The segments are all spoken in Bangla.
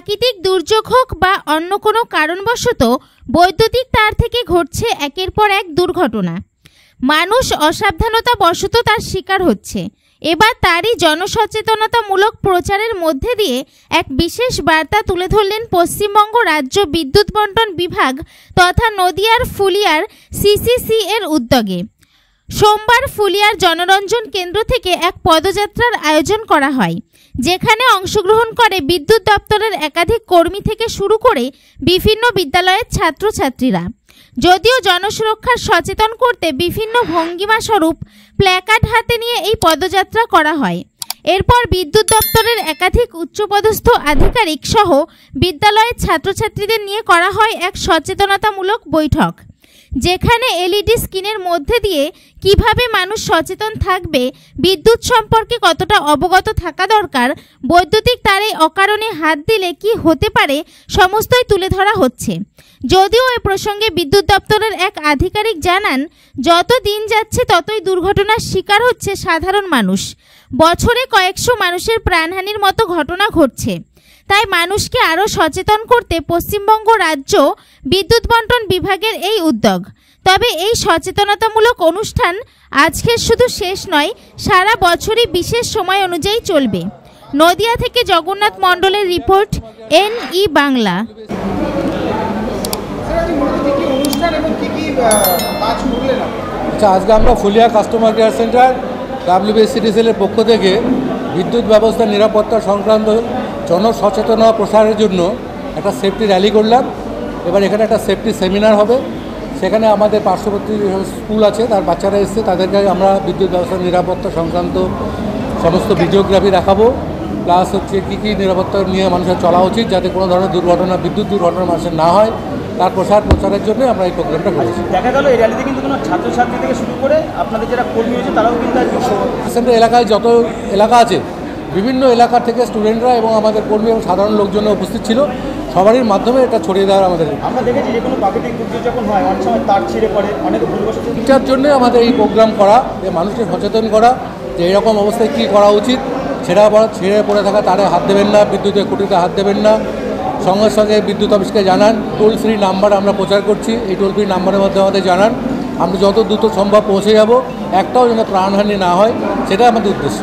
প্রাকৃতিক দুর্যোগ হোক বা অন্য কোনো কারণবশত বৈদ্যুতিক তার থেকে ঘটছে একের পর এক দুর্ঘটনা। মানুষ অসাবধানতাবশত তার শিকার হচ্ছে। এবার তারই জনসচেতনতামূলক প্রচারের মধ্যে দিয়ে এক বিশেষ বার্তা তুলে ধরলেন পশ্চিমবঙ্গ রাজ্য বিদ্যুৎ বণ্টন বিভাগ তথা নদিয়ার ফুলিয়ার সিসিসি এর উদ্যোগে। সোমবার ফুলিয়ার জনরঞ্জন কেন্দ্র থেকে এক পদযাত্রার আয়োজন করা হয়, যেখানে অংশগ্রহণ করে বিদ্যুৎ দপ্তরের একাধিক কর্মী থেকে শুরু করে বিভিন্ন বিদ্যালয়ের ছাত্রছাত্রীরা। যদিও জনসুরক্ষার সচেতন করতে বিভিন্ন ভঙ্গিমা স্বরূপ প্ল্যাকার্ড হাতে নিয়ে এই পদযাত্রা করা হয়। এরপর বিদ্যুৎ দপ্তরের একাধিক উচ্চপদস্থ আধিকারিক সহ বিদ্যালয়ের ছাত্রছাত্রীদের নিয়ে করা হয় এক সচেতনতামূলক বৈঠক, যেখানে এলইডি স্ক্রিনের মধ্যে দিয়ে কিভাবে মানুষ সচেতন থাকবে, বিদ্যুৎ সম্পর্কে কতটা অবগত থাকা দরকার, বৈদ্যুতিক তারে অকারণে হাত দিলে কি হতে পারে, সমস্তই তুলে ধরা হচ্ছে। যদিও এ প্রসঙ্গে বিদ্যুৎ দপ্তরের এক আধিকারিক জানান, যত দিন যাচ্ছে ততই দুর্ঘটনার শিকার হচ্ছে সাধারণ মানুষ। বছরে কয়েকশো মানুষের প্রাণহানির মতো ঘটনা ঘটছে। তাই মানুষকে আরও সচেতন করতে পশ্চিমবঙ্গ রাজ্য বিদ্যুৎ বণ্টন বিভাগের এই উদ্যোগ। তবে এই সচেতনতামূলক অনুষ্ঠান আজকের শুধু শেষ নয়, সারা বছরই বিশেষ সময় অনুযায়ী চলবে। নদিয়া থেকে জগন্নাথ মণ্ডলের রিপোর্ট, NE বাংলা। আজকে আমরা Phulia customer care centre WBCDCL এর পক্ষ থেকে বিদ্যুৎ ব্যবস্থা নিরাপত্তা সংক্রান্ত জনসচেতনতা প্রসারের জন্য একটা সেফটি র্যালি করলাম। এবার এখানে একটা সেফটি সেমিনার হবে, সেখানে আমাদের পার্শ্ববর্তী স্কুল আছে, তার বাচ্চারা এসছে, তাদেরকে আমরা বিদ্যুৎ ব্যবস্থা নিরাপত্তা সংক্রান্ত সমস্ত ভিডিওগ্রাফি দেখাবো, প্লাস হচ্ছে কী কী নিরাপত্তা নিয়ে মানুষের চলা উচিত যাতে কোনো ধরনের দুর্ঘটনা, বিদ্যুৎ দুর্ঘটনা মানুষের না হয়, তার প্রচারের জন্য আমরা এই প্রোগ্রামটা করেছি। দেখা গেল এই র্যালিতে কিন্তু কোনো ছাত্রছাত্রী থেকে শুরু করে আপনাদের যারা কর্মী হয়েছে তারাও কিন্তু সেন্টার এলাকায় যত এলাকা আছে বিভিন্ন এলাকা থেকে স্টুডেন্টরা এবং আমাদের কর্মী এবং সাধারণ লোকজন উপস্থিত ছিল, সবারই মাধ্যমে এটা ছড়িয়ে দেওয়ার আমাদের। আমরা দেখেছি যে কোনো প্রাকৃতিক দুর্যোগ যখন হয় অনেক সময় তার ছিঁড়ে পড়ে, অনেক ভুলবশত। এটার জন্যই আমাদের এই প্রোগ্রাম করা, যে মানুষকে সচেতন করা যে এরকম অবস্থায় কী করা উচিত। ছিঁড়ে পড়ে থাকা তারে হাত দেবেন না, বিদ্যুতের খুঁটিতে হাত দেবেন না, সঙ্গে সঙ্গে বিদ্যুৎ অফিসকে জানান। টোল ফ্রি নাম্বার আমরা প্রচার করছি, এই টোল ফ্রি নাম্বারের মধ্যে আমাদের জানান, আমরা যত দ্রুত সম্ভব পৌঁছে যাব, একটাও যেন প্রাণহানি না হয়, সেটা আমাদের উদ্দেশ্য।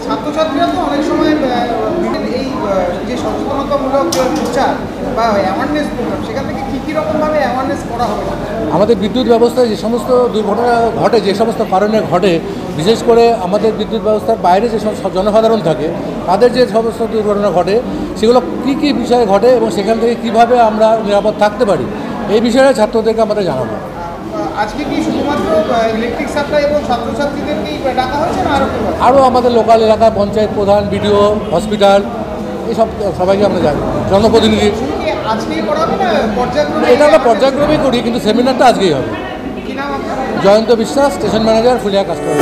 ছাত্রছাত্রীরা তো অনেক সময় এই যে সচেতনতামূলক প্রচার বা অ্যাওয়ারনেস প্রোগ্রাম, সেখান থেকে কী রকমভাবে অ্যাওয়ারনেস করা হবে? আমাদের বিদ্যুৎ ব্যবস্থায় যে সমস্ত দুর্ঘটনা ঘটে, যে সমস্ত কারণে ঘটে, বিশেষ করে আমাদের বিদ্যুৎ ব্যবস্থার বাইরে যে জনসাধারণ থাকে তাদের যে সমস্ত দুর্ঘটনা ঘটে, সেগুলো কী কী বিষয়ে ঘটে এবং সেখান থেকে কীভাবে আমরা নিরাপদ থাকতে পারি, এই বিষয়ে ছাত্রদেরকে আমাদের জানাবো। আজকে কি শুধুমাত্র ইলেকট্রিক সাপ্লাই এবং ছাত্রছাত্রীদেরকেই ডাকা হয়েছে না আরও আমাদের লোকাল এলাকায় পঞ্চায়েত প্রধান, BDO, হসপিটাল, এইসব সবাইকে আমরা জানি, জনপ্রতিনিধি। এটা আমরা পর্যায়ক্রমেই করি, কিন্তু সেমিনারটা আজকেই হবে। কি নাম আপনার? জয়ন্ত বিশ্বাস, স্টেশন ম্যানেজার, ফুলিয়া কাস্টমার।